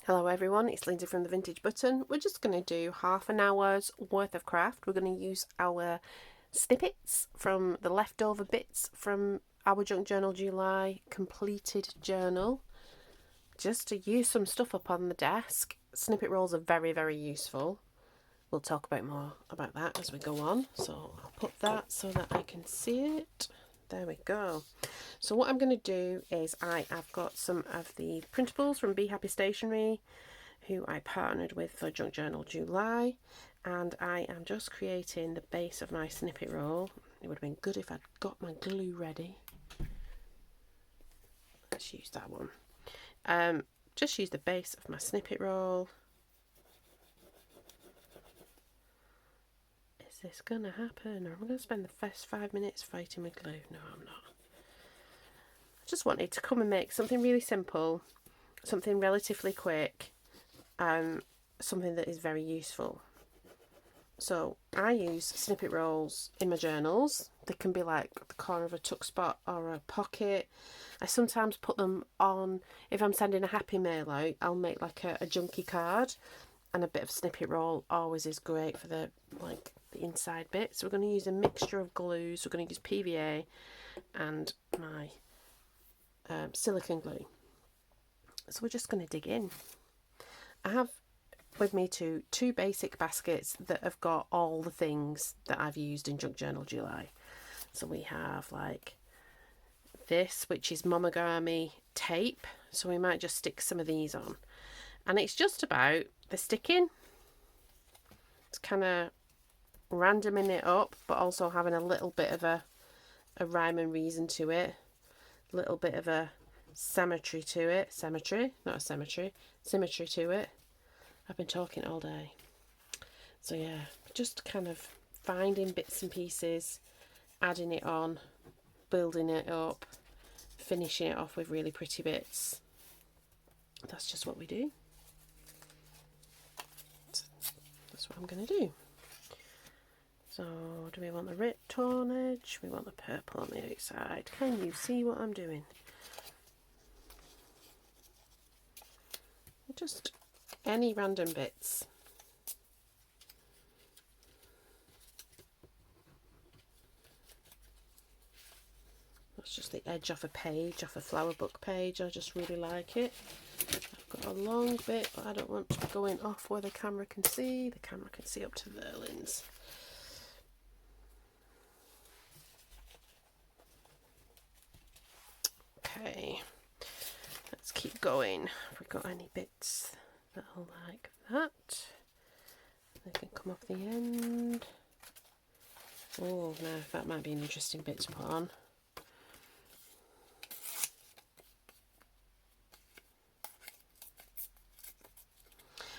Hello everyone, it's Lindsay from the Vintage Button. We're just going to do half an hour's worth of craft. We're going to use our snippets from the leftover bits from our Junk Journal July completed journal, just to use some stuff up on the desk. Snippet rolls are very, very useful. We'll talk about more about that as we go on. So I'll put that so that I can see it. There we go. So what I'm going to do is I've got some of the printables from Be Happy Stationery, who I partnered with for Junk Journal July, and I am just creating the base of my snippet roll. It would have been good if I'd got my glue ready. Let's use that one. Just use the base of my snippet roll. Is this gonna happen, or am I gonna spend the first 5 minutes fighting with glue? No, I'm not. I just wanted to come and make something really simple, something relatively quick, something that is very useful. So I use snippet rolls in my journals. They can be like the corner of a tuck spot or a pocket. I sometimes put them on, if I'm sending a happy mail out, I'll make like a junky card, and a bit of snippet roll always is great for the inside bit. So we're going to use a mixture of glues. We're going to use PVA and my silicone glue. So we're just going to dig in. I have with me two basic baskets that have got all the things that I've used in Junk Journal July. So we have like this, which is monogamy tape. So we might just stick some of these on. And it's just about the sticking. It's kind of randoming it up, but also having a little bit of a rhyme and reason to it. A little bit of a symmetry to it. Symmetry to it. I've been talking all day. So yeah, just kind of finding bits and pieces, adding it on, building it up, finishing it off with really pretty bits. That's just what we do. That's what I'm going to do. So do we want the ripped torn edge? We want the purple on the outside. Can you see what I'm doing? Just any random bits. That's just the edge off a page, off a flower book page. I just really like it. I've got a long bit, but I don't want to be going off where the camera can see. The camera can see up to there, Linz. Okay, let's keep going. Have we got any bits that are like that? They can come off the end. Oh no, that might be an interesting bit to put on.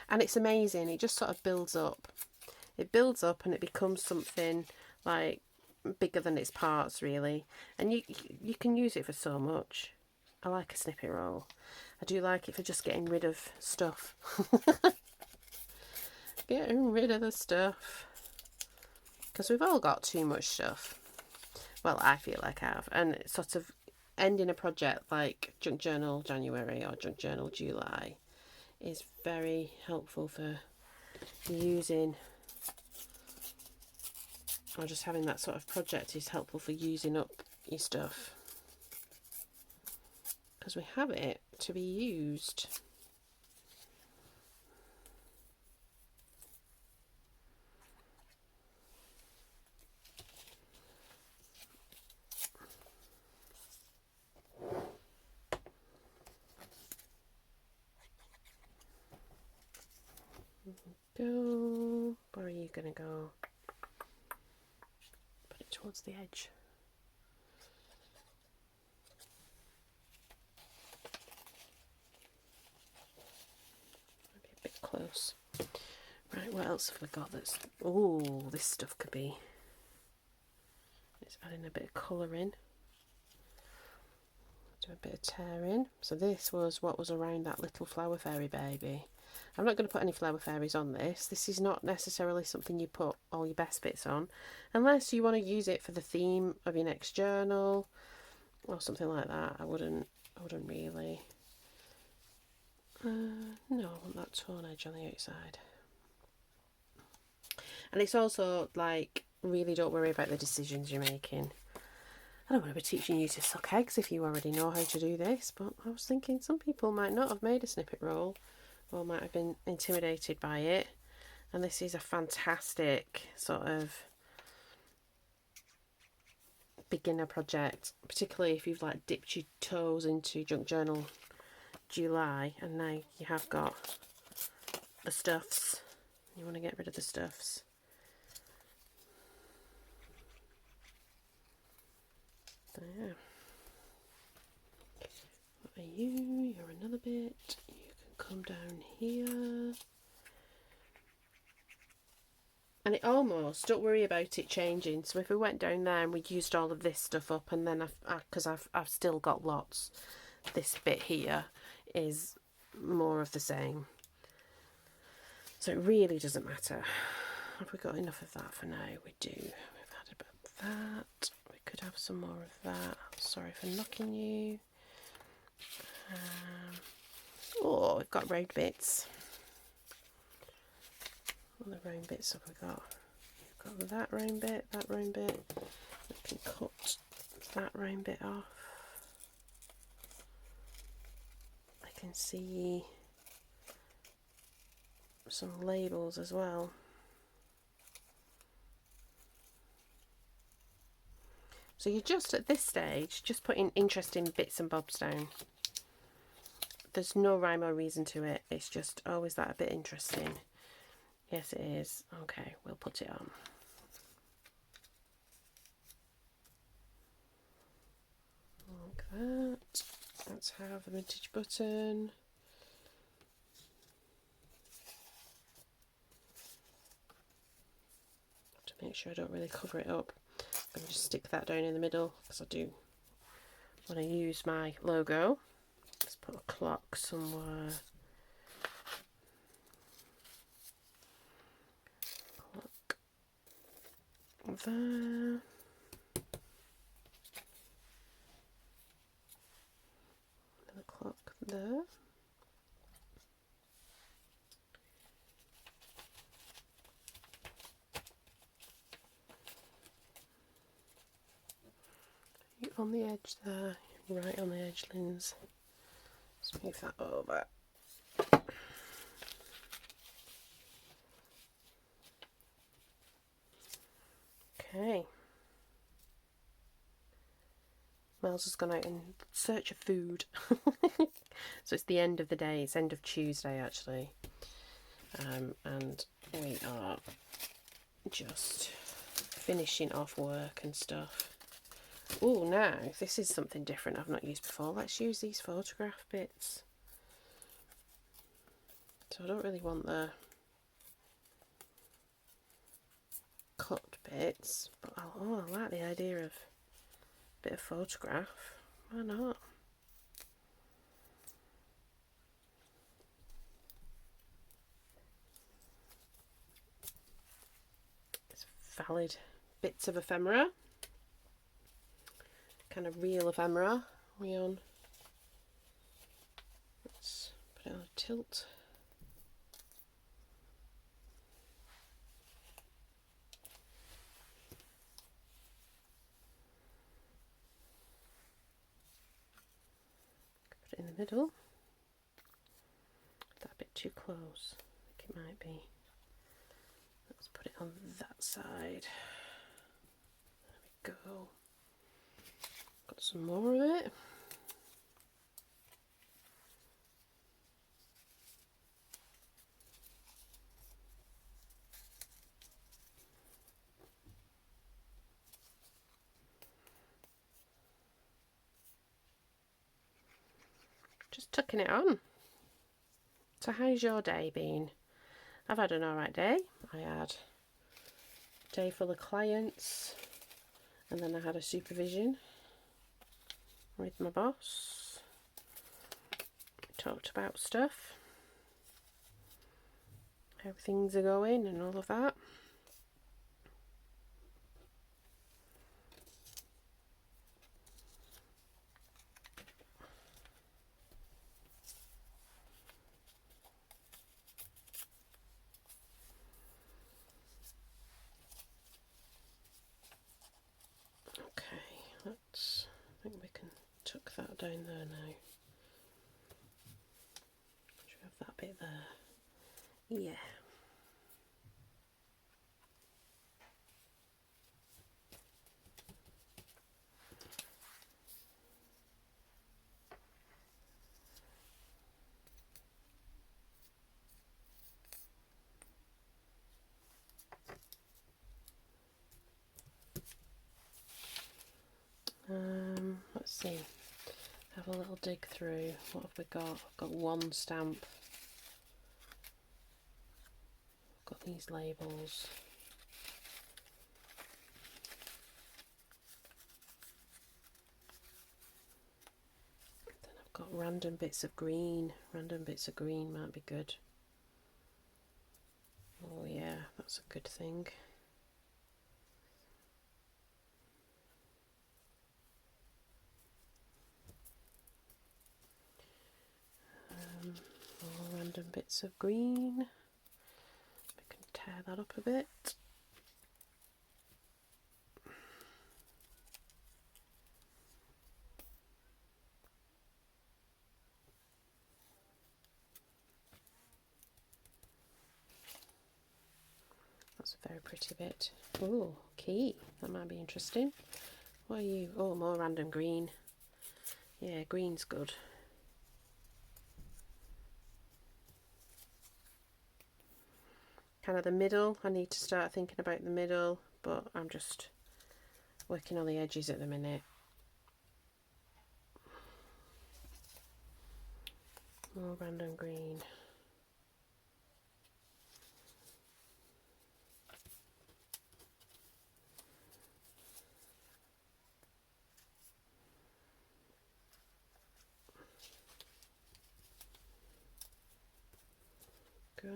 And it's amazing, it just sort of builds up. It builds up and it becomes something like bigger than its parts, really. And you can use it for so much. I like a snippet roll. I do like it for just getting rid of stuff. Getting rid of the stuff. Because we've all got too much stuff. Well, I feel like I have. And it's sort of ending a project like Junk Journal January or Junk Journal July is very helpful for using, or just having that sort of project is helpful for using up your stuff, because we have it to be used. Go. Where are you going to go? Put it towards the edge. Maybe a bit close. Right, what else have we got that's... Oh, this stuff could be... It's adding a bit of colour in. Do a bit of tearing. So this was what was around that little flower fairy baby. I'm not going to put any flower fairies on this. This is not necessarily something you put all your best bits on, unless you want to use it for the theme of your next journal or something like that. I wouldn't really No, I want that torn edge on the outside. And it's also like, really don't worry about the decisions you're making. I don't want to be teaching you to suck eggs if you already know how to do this, but I was thinking some people might not have made a snippet roll or might have been intimidated by it. And this is a fantastic sort of beginner project, particularly if you've like dipped your toes into Junk Journal July and now you have got the stuffs. You want to get rid of the stuffs. There. What are you? You're another bit. You can come down here. And it almost, don't worry about it changing. So if we went down there and we used all of this stuff up, and then because I've still got lots, this bit here is more of the same. So it really doesn't matter. Have we got enough of that for now? We do. We've had a bit of that. We could have some more of that. Sorry for knocking you. Oh, we've got round bits. What other round bits have we got? We've got that round bit, that round bit. We can cut that round bit off. I can see some labels as well. So you're just at this stage, just putting interesting bits and bobs down. There's no rhyme or reason to it. It's just, oh, is that a bit interesting? Yes, it is. Okay, we'll put it on. Like that. Let's have a vintage button. To make sure I don't really cover it up, I'm going to just stick that down in the middle because I do want to use my logo. Let's put a clock somewhere. Clock there. Another clock there. You're on the edge there, right on the edge, Linz. Let's move that over. Okay. Miles has gone out in search of food. So it's the end of the day, it's end of Tuesday actually. And we are just finishing off work and stuff. Oh, now this is something different I've not used before. Let's use these photograph bits. So I don't really want the cut bits, but I like the idea of a bit of photograph. Why not? It's valid bits of ephemera. Kind of real ephemera. We on. Let's put it on a tilt. Put it in the middle. That a bit too close. I think it might be. Let's put it on that side. There we go. Got some more of it. Just tucking it on. So how's your day been? I've had an alright day. I had a day full of clients and then I had a supervision with my boss. Talked about stuff, how things are going and all of that. down there now. Should we have that bit there? Yeah. Let's see. Have a little dig through. What have we got? I've got one stamp. I've got these labels. Then I've got random bits of green. Random bits of green might be good. Oh yeah, that's a good thing. More random bits of green. We can tear that up a bit. That's a very pretty bit. Oh, key. That might be interesting. What are you? Oh, more random green. Yeah, green's good. Kind of the middle. I need to start thinking about the middle, but I'm just working on the edges at the minute. More random green. Go.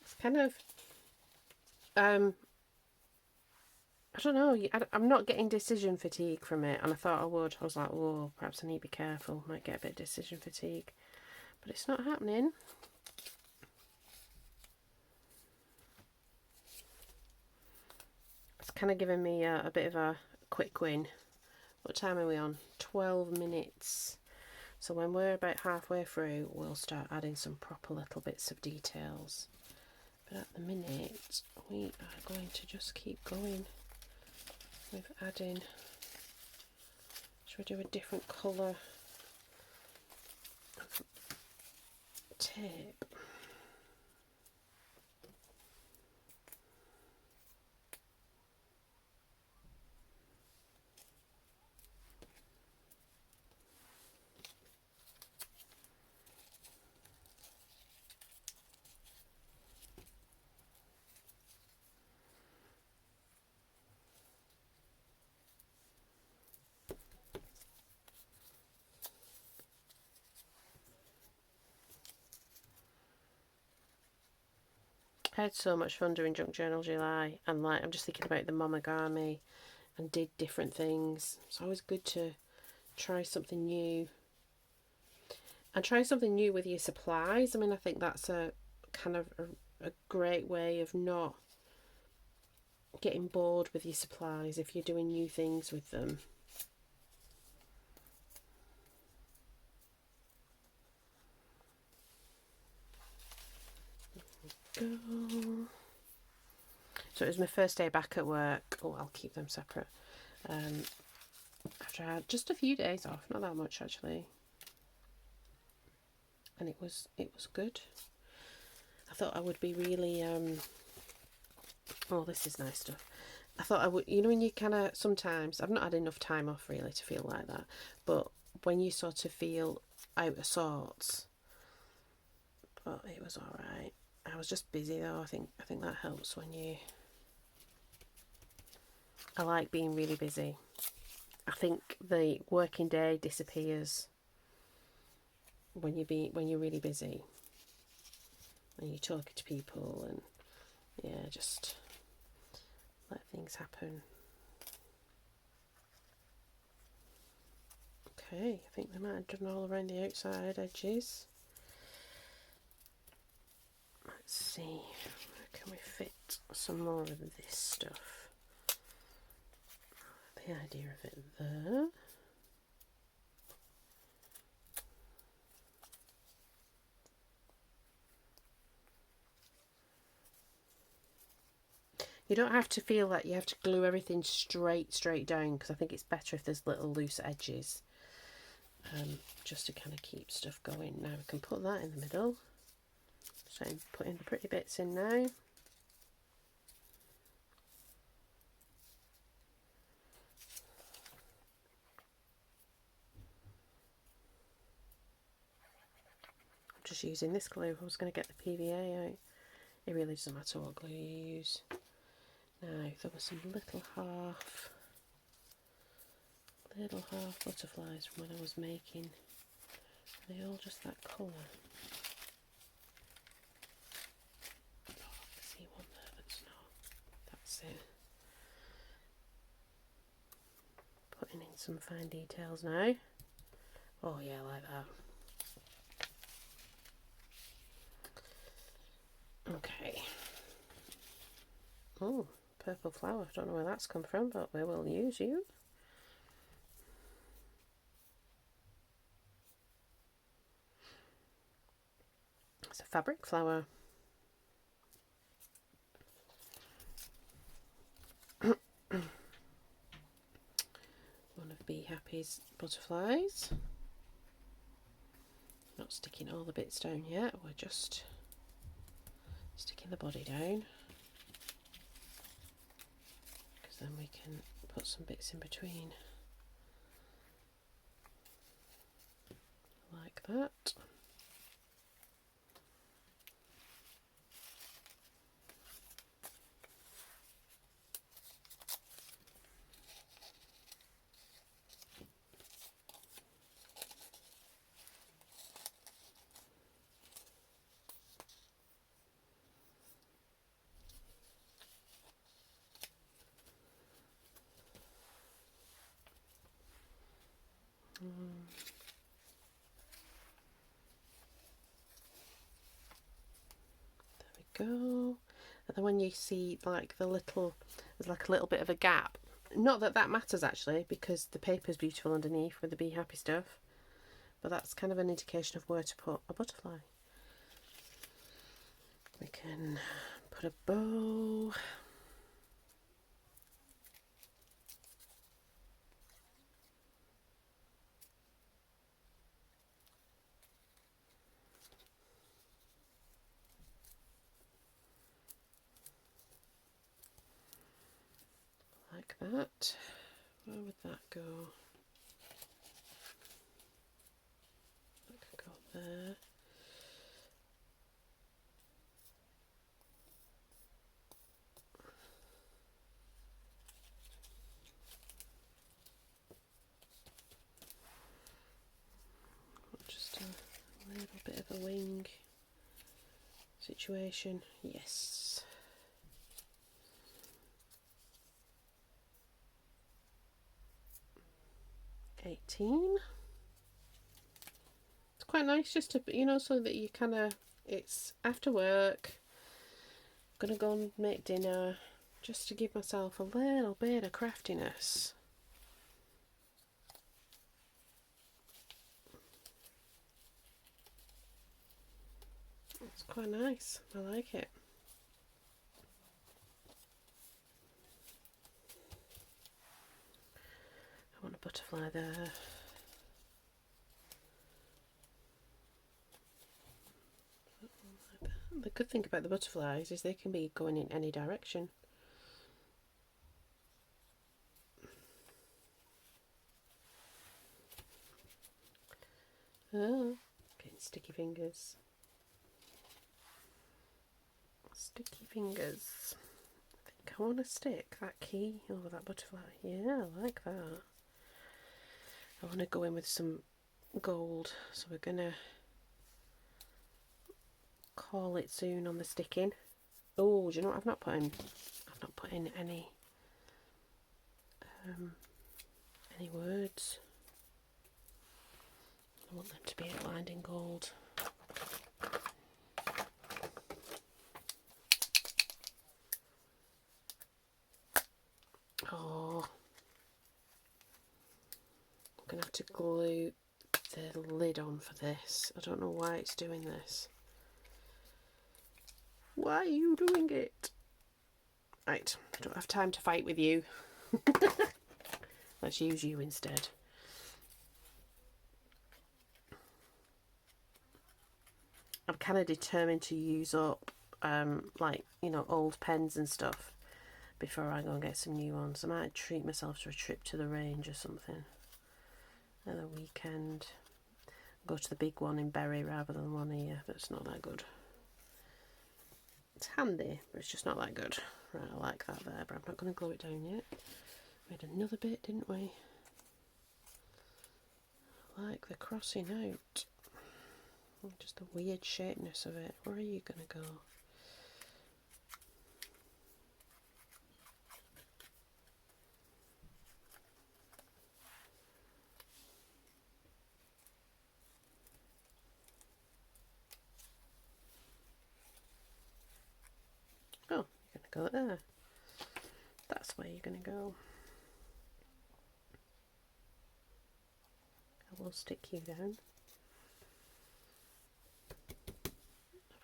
It's kind of I don't know, I'm not getting decision fatigue from it, and I thought I would. I was like, oh, perhaps I need to be careful, might get a bit of decision fatigue, but it's not happening. It's kind of giving me a bit of a quick win. What time are we on? 12 minutes. So when we're about halfway through, we'll start adding some proper little bits of details. But at the minute, we are going to just keep going with adding. Should we do a different colour of tape? I had so much fun doing Junk Journal July, and like I'm just thinking about the monogamy and did different things. It's always good to try something new. And try something new with your supplies. I mean, I think that's a kind of a great way of not getting bored with your supplies if you're doing new things with them. Go. So it was my first day back at work. Oh, I'll keep them separate. After I had just a few days off, not that much actually, and it was good. I thought I would be really oh, this is nice stuff. I thought I would, you know, when you kind of, sometimes I've not had enough time off really to feel like that, but when you sort of feel out of sorts, but it was all right. I was just busy though. I think that helps when you. I like being really busy. I think the working day disappears when you're really busy, and you're talking to people, and yeah, just let things happen. Okay, I think they might have done all around the outside edges. Let's see, where can we fit some more of this stuff? The idea of it there. You don't have to feel like you have to glue everything straight down, because I think it's better if there's little loose edges, just to kind of keep stuff going. Now we can put that in the middle. So I'm putting the pretty bits in now. I'm just using this glue. I was going to get the PVA out. It really doesn't matter what glue you use. Now there were some little half butterflies from when I was making. Are they all just that colour? Oh, I can see one there that's not. That's it. Putting in some fine details now. Oh yeah, like that. Okay. Oh, purple flower. I don't know where that's come from, but we will use you. It's a fabric flower. One of Be Happy's butterflies. Not sticking all the bits down yet, we're just sticking the body down, because then we can put some bits in between like that. There we go. And then when you see like the little, there's like a little bit of a gap. Not that that matters actually, because the paper's beautiful underneath with the Be Happy stuff. But that's kind of an indication of where to put a butterfly. We can put a bow. Like that. Where would that go? That could go there. Just a little bit of a wing situation. Yes. It's quite nice just to, you know, so that you kind of, it's after work, I'm gonna go and make dinner, just to give myself a little bit of craftiness. It's quite nice, I like it. I want a butterfly there. The good thing about the butterflies is they can be going in any direction. Oh, getting sticky fingers. Sticky fingers. I think I want to stick that key over that butterfly. Yeah, I like that. I want to go in with some gold, so we're gonna call it soon on the sticking. Oh, do you know what I've not put in any words. I want them to be outlined in gold. Oh, I'm going to have to glue the lid on for this. I don't know why it's doing this. Why are you doing it? Right, I don't have time to fight with you. Let's use you instead. I'm kind of determined to use up, like, you know, old pens and stuff before I go and get some new ones. I might treat myself to a trip to the range or something at the weekend. Go to the big one in Bury rather than the one here, but it's not that good. It's handy, but it's just not that good. Right, I like that there, but I'm not going to glue it down yet. We had another bit, didn't we? I like the crossing out. Just the weird shapeness of it. Where are you going to go? Oh, you're going to go there. That's where you're going to go. I will stick you down.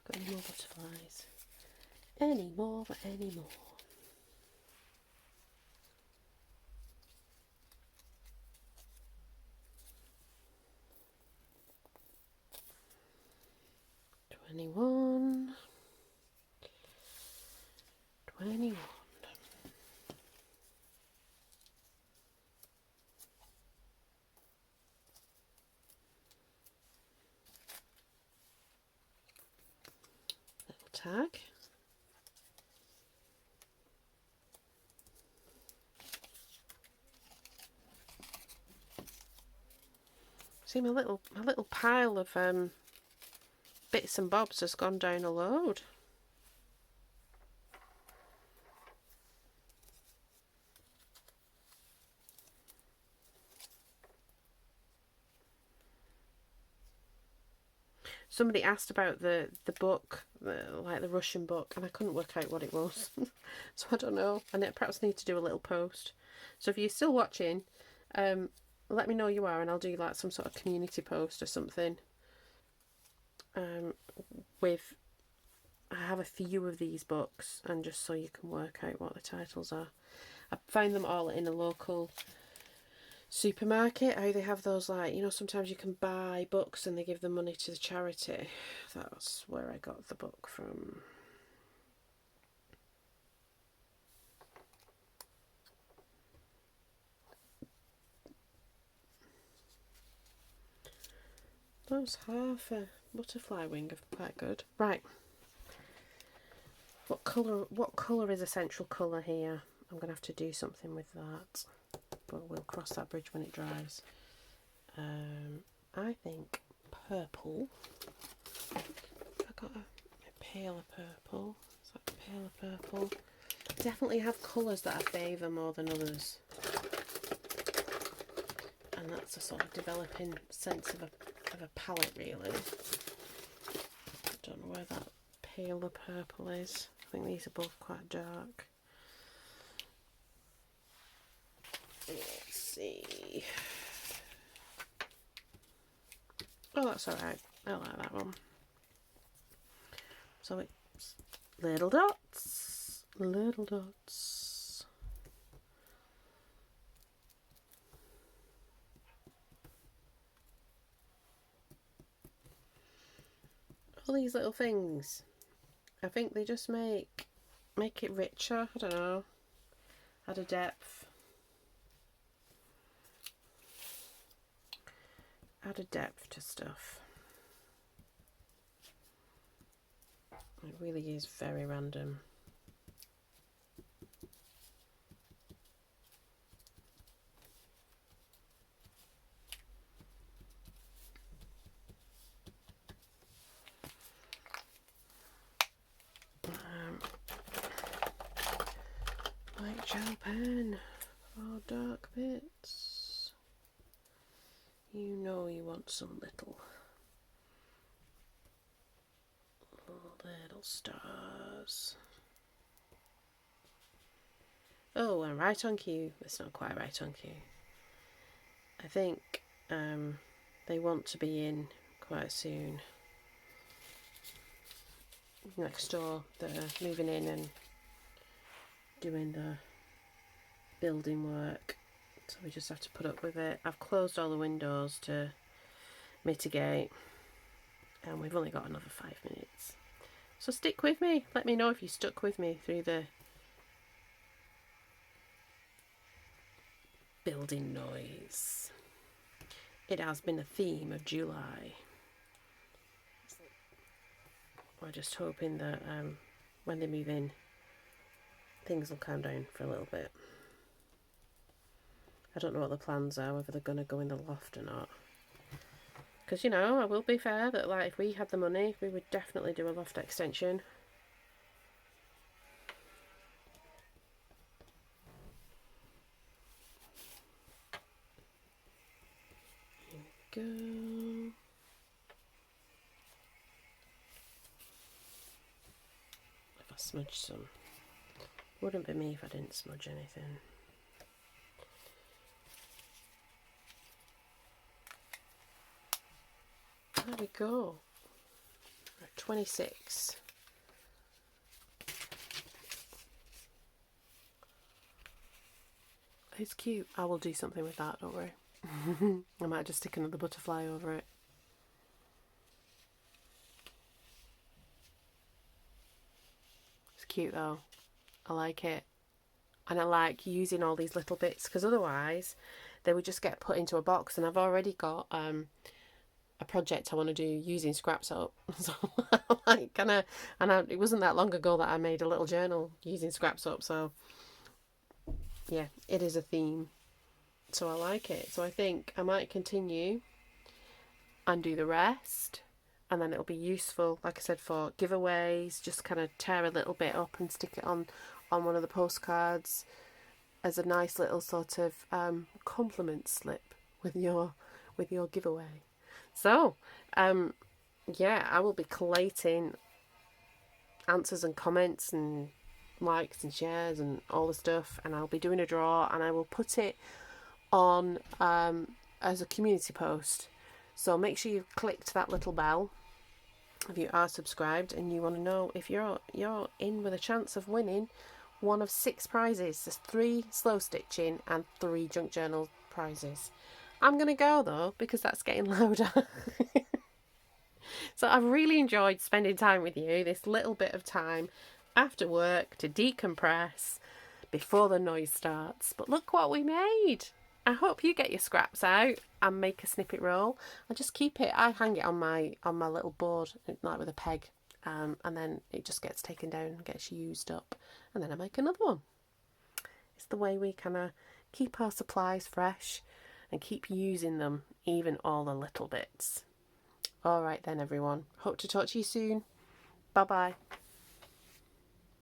I've got any more butterflies. Any more, any more. Twenty-one. Little tag. See, my little pile of bits and bobs has gone down a load. Somebody asked about the book, like the Russian book, and I couldn't work out what it was. So I don't know. And I perhaps need to do a little post. So if you're still watching, let me know you are, and I'll do like some sort of community post or something. With, I have a few of these books, and just so you can work out what the titles are. I found them all in a local supermarket. How they have those, like, you know, sometimes you can buy books and they give the money to the charity. That's where I got the book from. Those half a butterfly wing are quite good. Right. What colour is essential colour here? I'm going to have to do something with that, but we'll cross that bridge when it dries. I think purple. I got a paler purple. Is that paler purple? I definitely have colours that I favour more than others, and that's a sort of developing sense of a palette, really. I don't know where that paler purple is. I think these are both quite dark. Let's see. Oh, that's alright. I like that one. So it's little dots. Little dots. All these little things, I think they just make it richer. I don't know. Add a depth. Add a depth to stuff. It really is very random. Light gel pen for dark bits. You know you want some little stars. Oh, and right on cue. It's not quite right on cue. I think they want to be in quite soon. Next door, they're moving in and doing the building work, so we just have to put up with it. I've closed all the windows to mitigate, and we've only got another 5 minutes. So stick with me. Let me know if you stuck with me through the building noise. It has been a theme of July. We're just hoping that when they move in, things will calm down for a little bit. I don't know what the plans are, whether they're going to go in the loft or not. Because, you know, I will be fair that, like, if we had the money, we would definitely do a loft extension. Here we go. If I smudge some. Wouldn't be me if I didn't smudge anything. There we go. Right, 26. It's cute. I will do something with that, don't worry. I might just stick another butterfly over it. It's cute though. I like it. And I like using all these little bits, because otherwise they would just get put into a box, and I've already got a project I want to do using scrap soap. So like it wasn't that long ago that I made a little journal using scrap soap, so yeah, it is a theme. So I like it. So I think I might continue and do the rest, and then it'll be useful, like I said, for giveaways. Just kind of tear a little bit up and stick it on one of the postcards as a nice little sort of compliment slip with your giveaway. So yeah, I will be collating answers and comments and likes and shares and all the stuff, and I'll be doing a draw, and I will put it on as a community post. So make sure you've clicked that little bell if you are subscribed and you want to know if you're in with a chance of winning one of 6 prizes. There's 3 slow stitching and 3 junk journal prizes. I'm going to go though, because that's getting louder. So I've really enjoyed spending time with you, this little bit of time after work to decompress before the noise starts. But look what we made. I hope you get your scraps out and make a snippet roll. I just keep it, I hang it on my little board, like with a peg, and then it just gets taken down and gets used up, and then I make another one. It's the way we kind of keep our supplies fresh and keep using them, even all the little bits. All right then, everyone. Hope to talk to you soon. Bye bye.